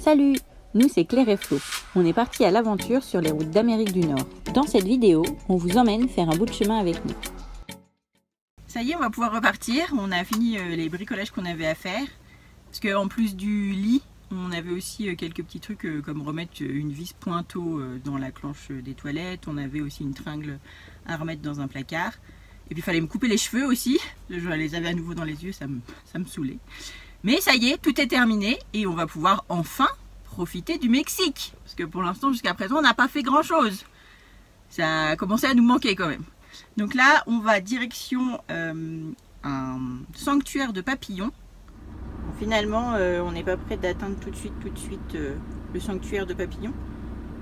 Salut, nous c'est Claire et Flo. On est partis à l'aventure sur les routes d'Amérique du Nord. Dans cette vidéo, on vous emmène faire un bout de chemin avec nous. Ça y est, on va pouvoir repartir. On a fini les bricolages qu'on avait à faire. Parce qu'en plus du lit, on avait aussi quelques petits trucs comme remettre une vis pointeau dans la planche des toilettes. On avait aussi une tringle à remettre dans un placard. Et puis il fallait me couper les cheveux aussi. Je les avais à nouveau dans les yeux, ça me saoulait. Mais ça y est, tout est terminé et on va pouvoir enfin profiter du Mexique. Parce que pour l'instant, jusqu'à présent, on n'a pas fait grand chose. Ça a commencé à nous manquer quand même. Donc là, on va direction un sanctuaire de papillons. Finalement, on n'est pas prêt d'atteindre tout de suite le sanctuaire de papillons.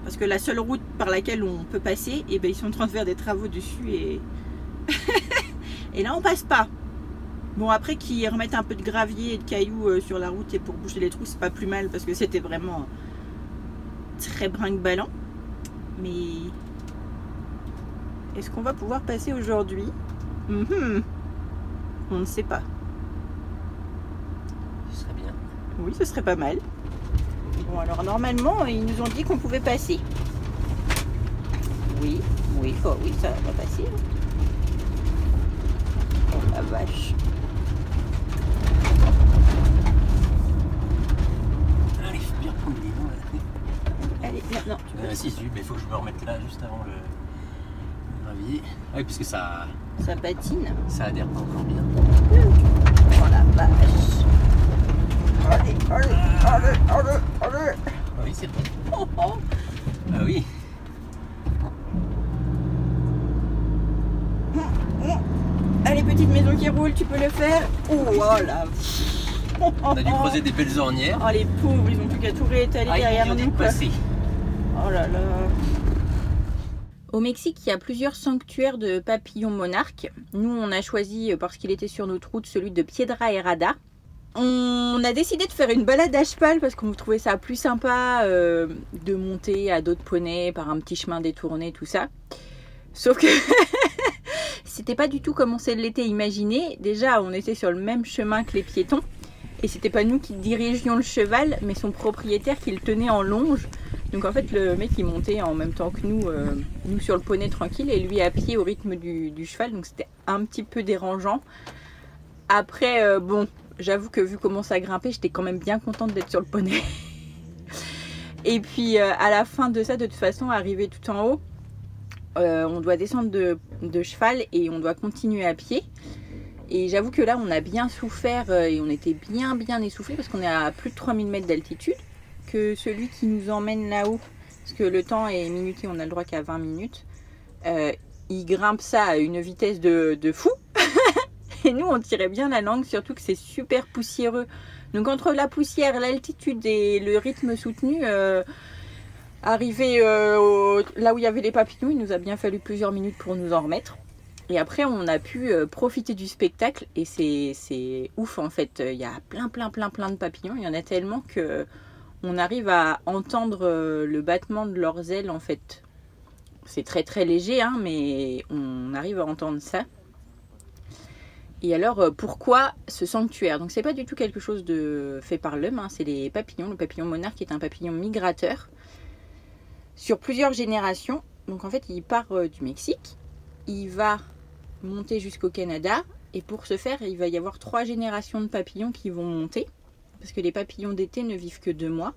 Parce que la seule route par laquelle on peut passer, eh ben, ils sont en train de faire des travaux dessus et, et là on passe pas. Bon, après qu'ils remettent un peu de gravier et de cailloux sur la route et pour boucher les trous, c'est pas plus mal parce que c'était vraiment très brinque-ballant. Mais est-ce qu'on va pouvoir passer aujourd'hui? On ne sait pas. Ce serait bien. Oui, ce serait pas mal. Bon, alors normalement, ils nous ont dit qu'on pouvait passer. Oui, oh oui, ça va passer. Oh la vache. Allez, faut bien prendre les dents là. Allez, non. Si, mais il faut que je me remette là juste avant le gravier. Ah oui, parce que ça patine. Ça adhère pas encore bien. Oh la vache. Allez. Ah oui, c'est vrai. Ah oui. Allez, petite maison qui roule, tu peux le faire. Oh la. On a dû creuser des belles ornières. Oh les pauvres, ils ont plus qu'à tout réétaler derrière nous. Oh là là. Au Mexique, il y a plusieurs sanctuaires de papillons monarques. Nous, on a choisi, parce qu'il était sur notre route, celui de Piedra Herrada. On a décidé de faire une balade à cheval parce qu'on trouvait ça plus sympa de monter à dos de poney par un petit chemin détourné, tout ça. Sauf que c'était pas du tout comme on se l'était imaginé. Déjà, on était sur le même chemin que les piétons. Et c'était pas nous qui dirigions le cheval, mais son propriétaire qui le tenait en longe. Donc en fait, le mec il montait en même temps que nous sur le poney tranquille et lui à pied au rythme du cheval. Donc c'était un petit peu dérangeant. Après, bon, j'avoue que vu comment ça grimpait, j'étais quand même bien contente d'être sur le poney. Et puis à la fin de ça, de toute façon, arrivé tout en haut, on doit descendre de cheval et on doit continuer à pied. Et j'avoue que là, on a bien souffert et on était bien essoufflé parce qu'on est à plus de 3000 mètres d'altitude. Que celui qui nous emmène là-haut, parce que le temps est minuté, on a le droit qu'à 20 minutes, il grimpe ça à une vitesse de fou. Et nous, on tirait bien la langue, surtout que c'est super poussiéreux. Donc entre la poussière, l'altitude et le rythme soutenu, arrivé là où il y avait les papillons, il nous a bien fallu plusieurs minutes pour nous en remettre. Et après, on a pu profiter du spectacle et c'est ouf en fait. Il y a plein de papillons. Il y en a tellement que on arrive à entendre le battement de leurs ailes en fait. C'est très léger, hein, mais on arrive à entendre ça. Et alors, pourquoi ce sanctuaire? Donc, c'est pas du tout quelque chose de fait par l'homme, hein, c'est les papillons. Le papillon monarque est un papillon migrateur sur plusieurs générations. Donc, en fait, il part du Mexique, il va monter jusqu'au Canada. Et pour ce faire, il va y avoir 3 générations de papillons qui vont monter. Parce que les papillons d'été ne vivent que 2 mois.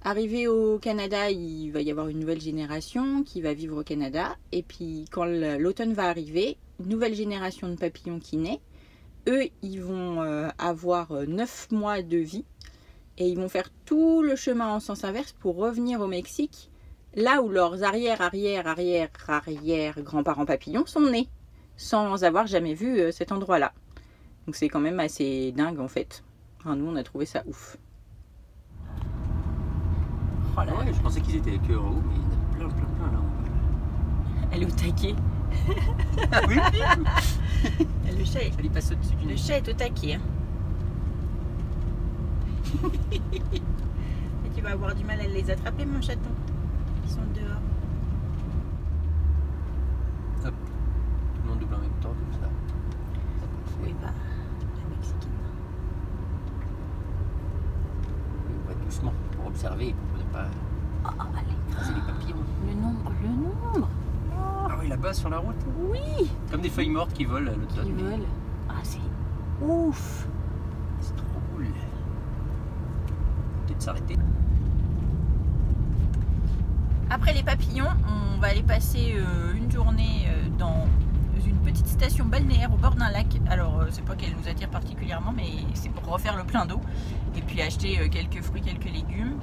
Arrivé au Canada, il va y avoir une nouvelle génération qui va vivre au Canada. Et puis quand l'automne va arriver, une nouvelle génération de papillons qui naît. Eux, ils vont avoir 9 mois de vie. Et ils vont faire tout le chemin en sens inverse pour revenir au Mexique. Là où leurs arrière grands-parents papillons sont nés. Sans avoir jamais vu cet endroit-là. Donc c'est quand même assez dingue en fait. Enfin, nous, on a trouvé ça ouf. Oh là, ouais, je pensais qu'ils étaient que en haut, mais il y en a plein là. Elle est au taquet. Oui. Le chat est... Elle y passe au-dessus d'une... Le chat est au taquet. Hein. Et tu vas avoir du mal à les attraper, mon chaton. Ils sont dehors. Hop. Tout le monde double en même temps, comme ça. Oui, bah, la Mexicaine. On va doucement. observer pour ne pas écraser les papillons. Le nombre. Ah oui, là-bas sur la route. Oui. Comme des feuilles mortes qui volent à l'automne. Qui volent. Ah, c'est ouf. C'est trop cool. Peut-être s'arrêter. Après les papillons, on va aller passer une journée dans une petite station balnéaire au bord d'un lac. Alors c'est pas qu'elle nous attire particulièrement, mais c'est pour refaire le plein d'eau et puis acheter quelques fruits, quelques légumes.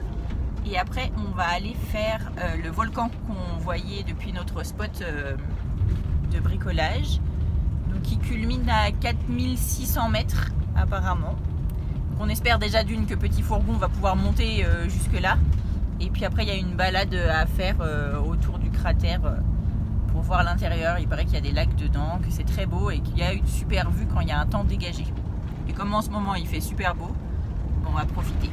Et après on va aller faire le volcan qu'on voyait depuis notre spot de bricolage, donc qui culmine à 4600 mètres apparemment. Donc on espère déjà d'une que Petit Fourgon va pouvoir monter jusque là. Et puis après il y a une balade à faire autour du cratère pour voir l'intérieur. Il paraît qu'il y a des lacs dedans, que c'est très beau et qu'il y a une super vue quand il y a un temps dégagé. Et comme en ce moment il fait super beau, on va profiter.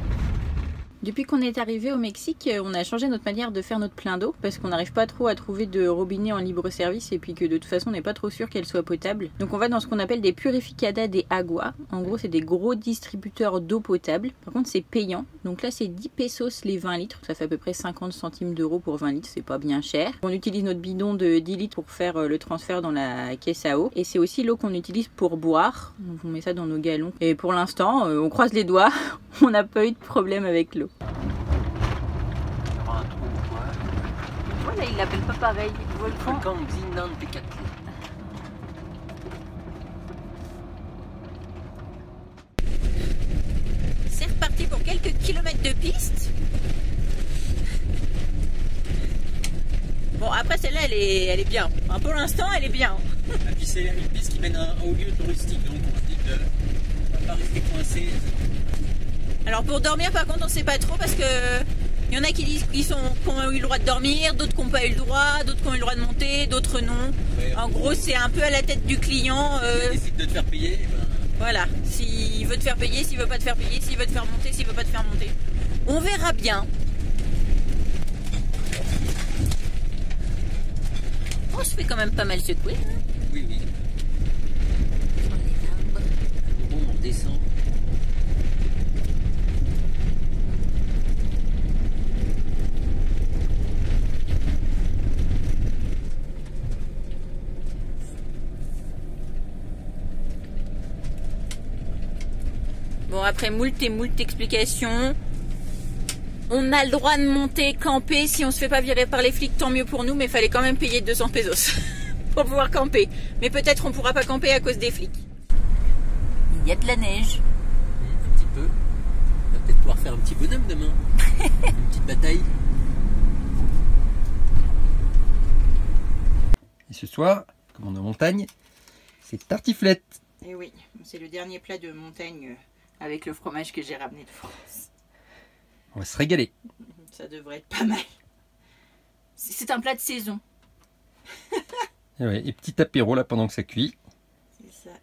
Depuis qu'on est arrivé au Mexique, on a changé notre manière de faire notre plein d'eau parce qu'on n'arrive pas trop à trouver de robinet en libre service et puis que de toute façon on n'est pas trop sûr qu'elle soit potable. Donc on va dans ce qu'on appelle des purificadas de agua. En gros c'est des gros distributeurs d'eau potable. Par contre c'est payant. Donc là c'est 10 pesos les 20 litres. Ça fait à peu près 50 centimes d'euros pour 20 litres. C'est pas bien cher. On utilise notre bidon de 10 litres pour faire le transfert dans la caisse à eau. Et c'est aussi l'eau qu'on utilise pour boire. Donc on met ça dans nos galons. Et pour l'instant on croise les doigts. On n'a pas eu de problème avec l'eau. Voilà, il l'appelle pas pareil. Volcan Xinantecatl. C'est reparti pour quelques kilomètres de piste. Bon, après celle-là, elle est bien. Enfin, pour l'instant, elle est bien. Et puis c'est une piste qui mène à un haut lieu touristique, donc on se dit qu'on va pas rester coincé. Alors pour dormir, par contre, on sait pas trop parce que il y en a qui disent qu'ils ont eu le droit de dormir, d'autres qui n'ont pas eu le droit, d'autres qui ont eu le droit de monter, d'autres non. Ouais, en gros, c'est un peu à la tête du client. S'il décide de te faire payer, ben... Voilà. S'il veut te faire payer, s'il veut pas te faire payer, s'il veut te faire monter, s'il veut pas te faire monter. On verra bien. On se fait quand même pas mal secouer. Hein. Oui, oui. Bon, on descend. Bon, après moult et moult explications, on a le droit de monter, camper. Si on se fait pas virer par les flics, tant mieux pour nous, mais il fallait quand même payer 200 pesos pour pouvoir camper. Mais peut-être on pourra pas camper à cause des flics. Il y a de la neige. Un petit peu. On va peut-être pouvoir faire un petit bonhomme demain. Une petite bataille. Et ce soir, comme on est en montagne, c'est tartiflette. Et oui, c'est le dernier plat de montagne avec le fromage que j'ai ramené de France. On va se régaler. Ça devrait être pas mal. C'est un plat de saison. Et, ouais, et petit apéro là pendant que ça cuit. C'est ça.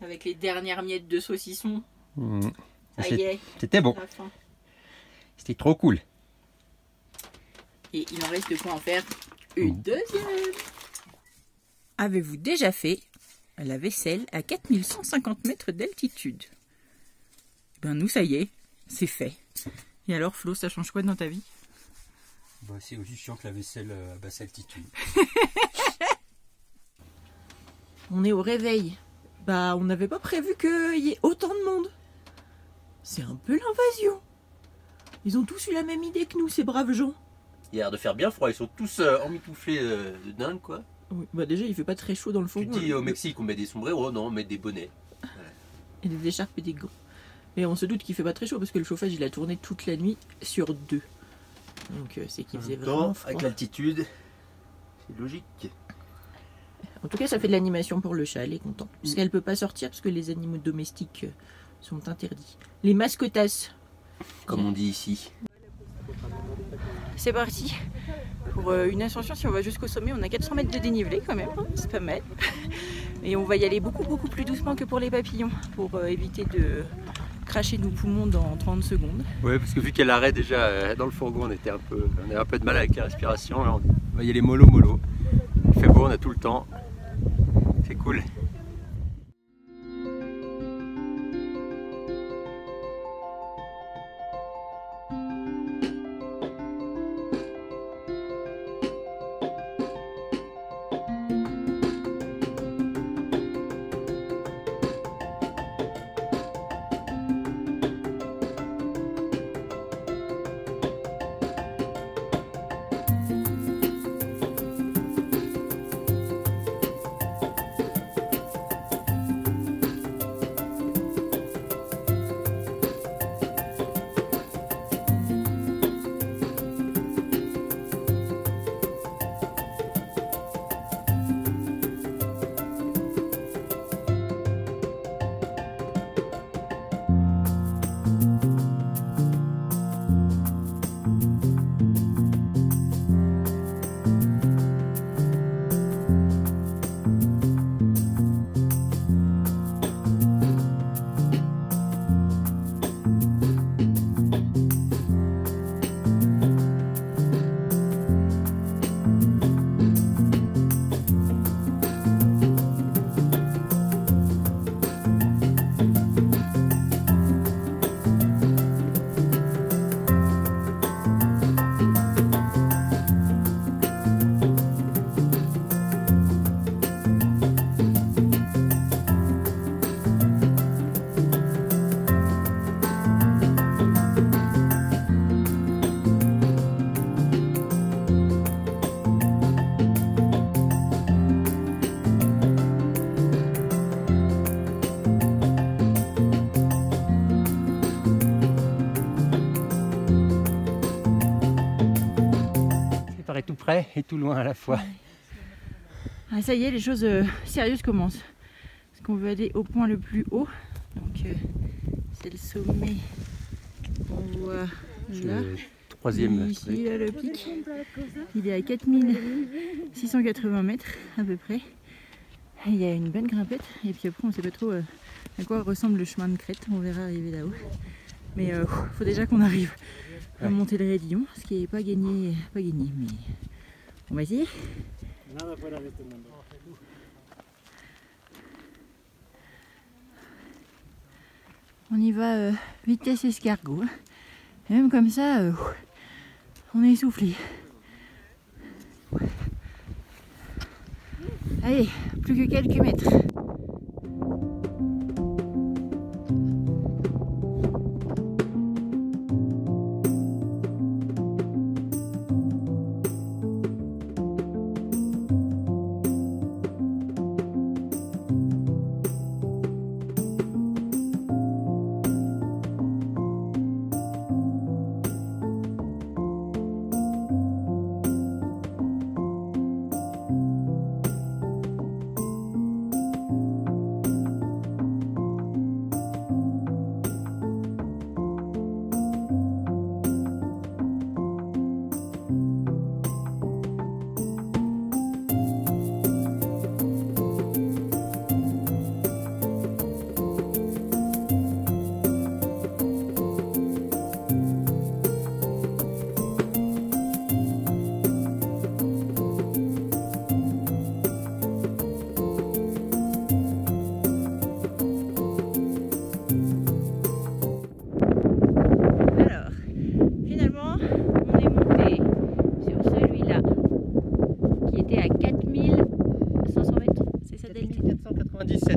Avec les dernières miettes de saucisson. Ça y est. C'était bon. C'était trop cool. Et il en reste de quoi en faire une deuxième. Avez-vous déjà fait la vaisselle à 4150 mètres d'altitude? Ben nous, ça y est, c'est fait. Et alors Flo, ça change quoi dans ta vie? Bah, c'est aussi chiant que la vaisselle à basse altitude. On est au réveil. Bah on n'avait pas prévu qu'il y ait autant de monde. C'est un peu l'invasion. Ils ont tous eu la même idée que nous, ces braves gens. Il y a l'air de faire bien froid, ils sont tous emmitouflés de dingue quoi. Oui, bah déjà il fait pas très chaud dans le fond. Tu dis au Mexique on met des sombreros, non on met des bonnets. Voilà. Et des écharpes et des gants. Mais on se doute qu'il fait pas très chaud parce que le chauffage il a tourné toute la nuit sur 2. Donc c'est qu'il faisait vraiment froid. Avec l'altitude, c'est logique. En tout cas ça fait de l'animation pour le chat, elle est contente. Parce qu'elle peut pas sortir parce que les animaux domestiques sont interdits. Les mascotas. Comme on dit ici. C'est parti. Pour une ascension, si on va jusqu'au sommet, on a 400 mètres de dénivelé quand même, c'est pas mal. Et on va y aller beaucoup plus doucement que pour les papillons, pour éviter de cracher nos poumons dans 30 secondes. Ouais, parce que vu qu'elle arrête déjà dans le fourgon, on a un peu de mal avec la respiration. Là, on va y aller mollo. Il fait beau, on a tout le temps. C'est cool. près et tout loin à la fois. Ah, ça y est, les choses sérieuses commencent. Parce qu'on veut aller au point le plus haut. Donc c'est le sommet qu'on voit là. Troisième. Ici, là, le pic. Il est à 4680 mètres à peu près. Il y a une bonne grimpette. Et puis après, on ne sait pas trop à quoi ressemble le chemin de crête. On verra arriver là-haut. Mais il faut déjà qu'on arrive à monter le raidillon. Ce qui n'est pas gagné, mais on va essayer. On y va vitesse escargot. Et même comme ça, on est essoufflé. Allez, plus que quelques mètres.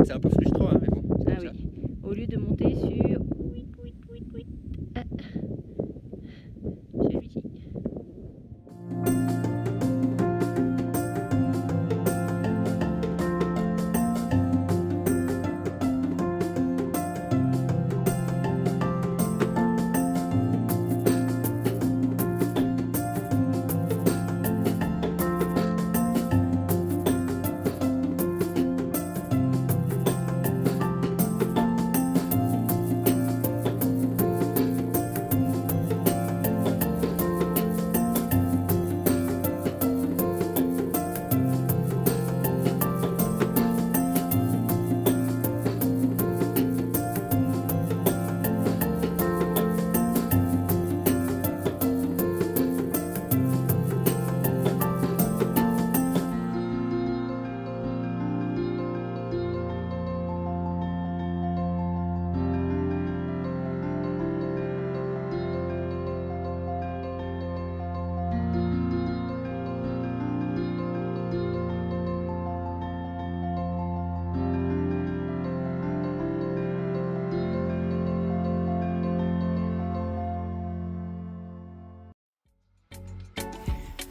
C'est un peu frustrant, hein, mais bon. Ah oui, au lieu de monter sur celui-ci.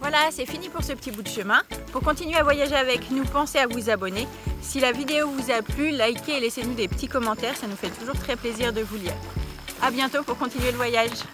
Voilà, c'est fini pour ce petit bout de chemin. Pour continuer à voyager avec nous, pensez à vous abonner. Si la vidéo vous a plu, likez et laissez-nous des petits commentaires, ça nous fait toujours très plaisir de vous lire. A bientôt pour continuer le voyage.